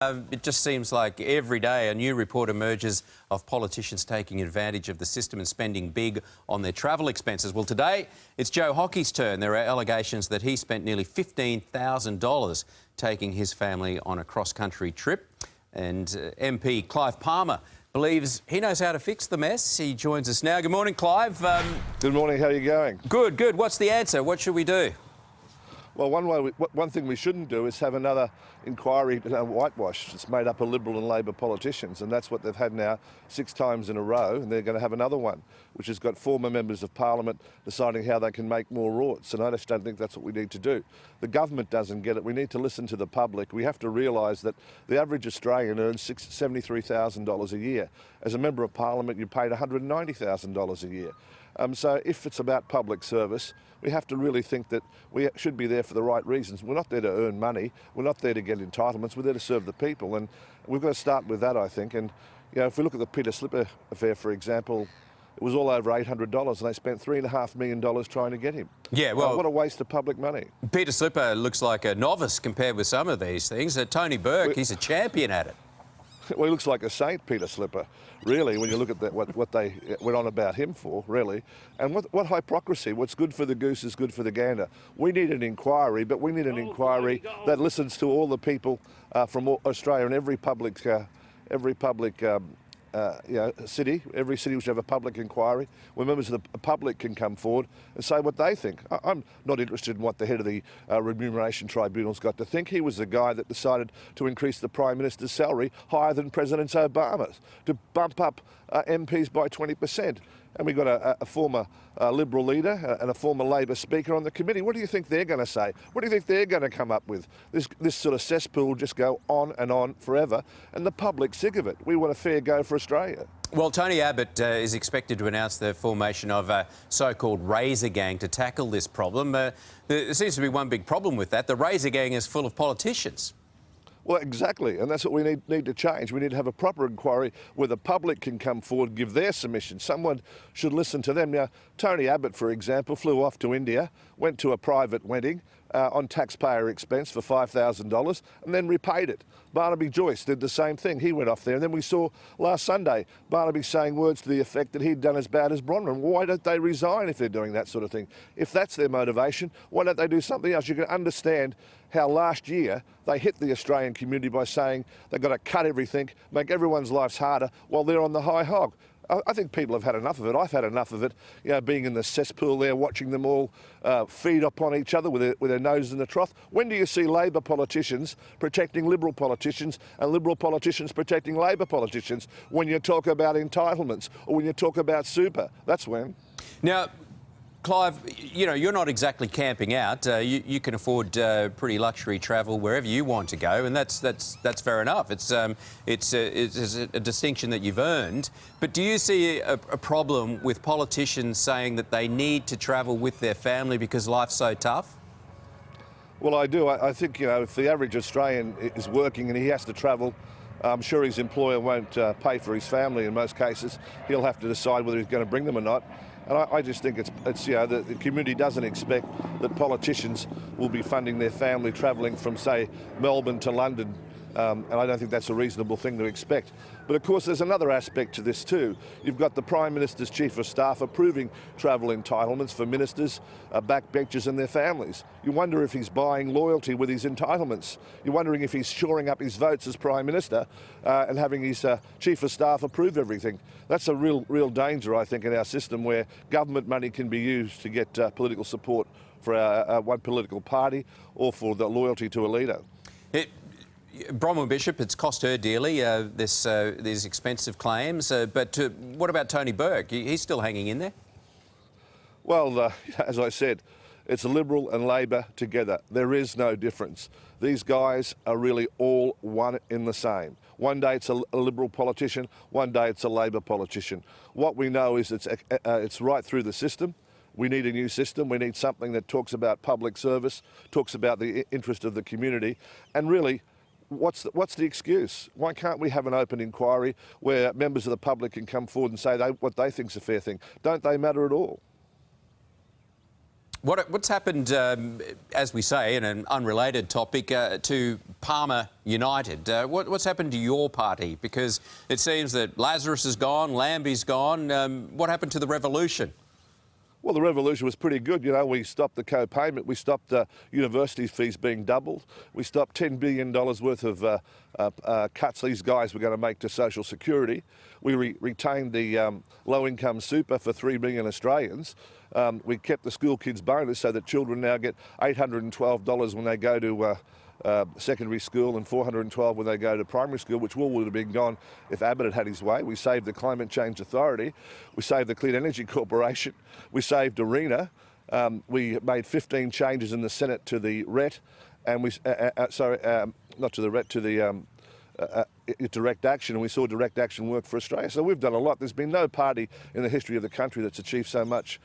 It just seems like every day a new report emerges of politicians taking advantage of the system and spending big on their travel expenses. Well, today it's Joe Hockey's turn. There are allegations that he spent nearly $15,000 taking his family on a cross-country trip. And MP Clive Palmer believes he knows how to fix the mess. He joins us now. Good morning, Clive. Good morning. How are you going? Good, good. What's the answer? What should we do? Well, one thing we shouldn't do is have another inquiry, whitewash. It's made up of Liberal and Labor politicians, and that's what they've had now 6 times in a row, and they're going to have another one, which has got former members of Parliament deciding how they can make more rorts, and I just don't think that's what we need to do. The government doesn't get it. We need to listen to the public. We have to realise that the average Australian earns $73,000 a year. As a Member of Parliament, you paid $190,000 a year. So if it's about public service, we have to really think that we should be there for the right reasons. We're not there to earn money. We're not there to get entitlements. We're there to serve the people, and we've got to start with that, I think. And you know, if we look at the Peter Slipper affair, for example, it was all over $800, and they spent $3.5 million trying to get him. Yeah, well, what a waste of public money. Peter Slipper looks like a novice compared with some of these things. Tony Burke, he's a champion at it. Well, he looks like a saint, Peter Slipper, really, when you look at that, what they went on about him for, really. And what hypocrisy. What's good for the goose is good for the gander. We need an inquiry, but we need an inquiry that listens to all the people from Australia and every public city, every city which have a public inquiry, where members of the public can come forward and say what they think. I'm not interested in what the head of the Remuneration Tribunal's got to think. He was the guy that decided to increase the Prime Minister's salary higher than President Obama's, to bump up MPs by 20%. And we've got a former Liberal leader and a former Labor Speaker on the committee. What do you think they're going to say? What do you think they're going to come up with? This sort of cesspool will just go on forever, and the public's sick of it. We want a fair go for Australia. Well, Tony Abbott is expected to announce the formation of a so-called Razor Gang to tackle this problem. There seems to be one big problem with that. The Razor Gang is full of politicians. Well, exactly, and that's what we need to change. We need to have a proper inquiry where the public can come forward, give their submission. Someone should listen to them. Now, Tony Abbott, for example, flew off to India, went to a private wedding on taxpayer expense for $5,000 and then repaid it. Barnaby Joyce did the same thing. He went off there, and then we saw last Sunday Barnaby saying words to the effect that he'd done as bad as Bronwyn. Why don't they resign if they're doing that sort of thing? If that's their motivation, why don't they do something else? You can understand how last year they hit the Australian community by saying they've got to cut everything, make everyone's lives harder while they're on the high hog. I think people have had enough of it. I've had enough of it, you know, being in the cesspool there, watching them all feed upon each other with their noses in the trough. When do you see Labor politicians protecting Liberal politicians and Liberal politicians protecting Labor politicians? When you talk about entitlements or when you talk about super, that's when. Now, Clive, you know, you're not exactly camping out. You can afford pretty luxury travel wherever you want to go, and that's fair enough. It's a distinction that you've earned. But do you see a problem with politicians saying that they need to travel with their family because life's so tough? Well, I do. I think, you know, if the average Australian is working and he has to travel, I'm sure his employer won't pay for his family in most cases. He'll have to decide whether he's going to bring them or not. And I just think it's you know, the community doesn't expect that politicians will be funding their family travelling from, say, Melbourne to London. And I don't think that's a reasonable thing to expect. But of course, there's another aspect to this too. You've got the Prime Minister's Chief of Staff approving travel entitlements for ministers, backbenchers and their families. You wonder if he's buying loyalty with his entitlements. You're wondering if he's shoring up his votes as Prime Minister and having his Chief of Staff approve everything. That's a real danger, I think, in our system where government money can be used to get political support for one political party or for the loyalty to a leader. Bronwyn Bishop, it's cost her dearly, these expensive claims. But what about Tony Burke? He's still hanging in there? Well, as I said, it's Liberal and Labor together. There is no difference. These guys are really all one in the same. One day it's a Liberal politician, one day it's a Labor politician. What we know is it's right through the system. We need a new system. We need something that talks about public service, talks about the interest of the community, and really, what's the excuse? Why can't we have an open inquiry where members of the public can come forward and say what they think's a fair thing? Don't they matter at all? What's happened, as we say, in an unrelated topic, to Palmer United? What's happened to your party? Because it seems that Lazarus is gone, Lambie's gone. What happened to the revolution? Well, the revolution was pretty good. You know, we stopped the co-payment. We stopped university fees being doubled. We stopped $10 billion worth of cuts these guys were going to make to Social Security. We retained the low-income super for 3 million Australians. We kept the school kids bonus so that children now get $812 when they go to secondary school and $412 when they go to primary school, which would have been gone if Abbott had had his way. We saved the Climate Change Authority. We saved the Clean Energy Corporation. We saved ARENA. We made 15 changes in the Senate to the RET, and we not to the RET, to the direct action, and we saw direct action work for Australia. So we've done a lot. There's been no party in the history of the country that's achieved so much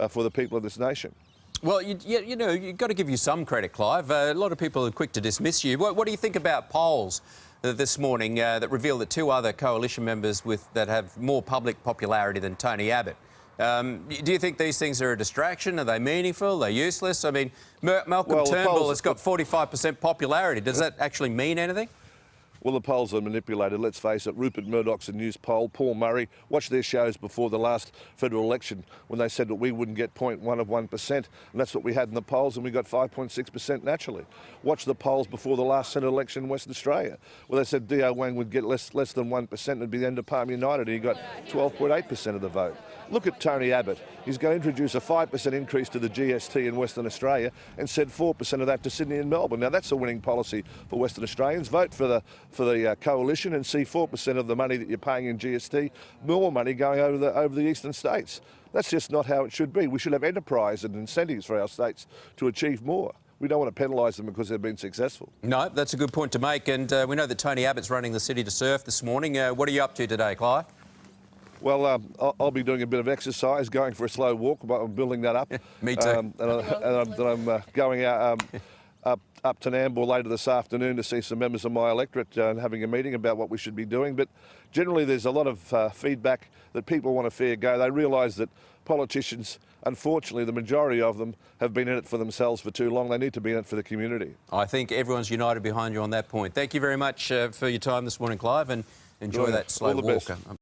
for the people of this nation. Well, you know, you've got to give you some credit, Clive. A lot of people are quick to dismiss you. What do you think about polls this morning that reveal that two other coalition members that have more public popularity than Tony Abbott? Do you think these things are a distraction? Are they meaningful? Are they useless? I mean, Malcolm Turnbull has got 45% popularity. Does that actually mean anything? Well, the polls are manipulated, let's face it. Rupert Murdoch's a news poll. Paul Murray, watch their shows before the last federal election when they said that we wouldn't get 0.1 of 1%, and that's what we had in the polls, and we got 5.6% naturally. Watch the polls before the last Senate election in Western Australia, where they said D.O. Wang would get less than 1% and it'd be the end of Palmer United, and he got 12.8% of the vote. Look at Tony Abbott. He's going to introduce a 5% increase to the GST in Western Australia and said 4% of that to Sydney and Melbourne. Now, that's a winning policy for Western Australians. Vote for the coalition and see 4% of the money that you're paying in GST, more money going over the eastern states. That's just not how it should be. We should have enterprise and incentives for our states to achieve more. We don't want to penalise them because they've been successful. No, that's a good point to make. And we know that Tony Abbott's running the city to surf this morning. What are you up to today, Clive? Well, I'll be doing a bit of exercise, going for a slow walk, but I'm building that up. Me too. I'm going out up to Nambour later this afternoon to see some members of my electorate and having a meeting about what we should be doing. But generally there's a lot of feedback that people want a fair go. They realise that politicians, unfortunately, the majority of them have been in it for themselves for too long. They need to be in it for the community. I think everyone's united behind you on that point. Thank you very much for your time this morning, Clive, and enjoy that slow walk.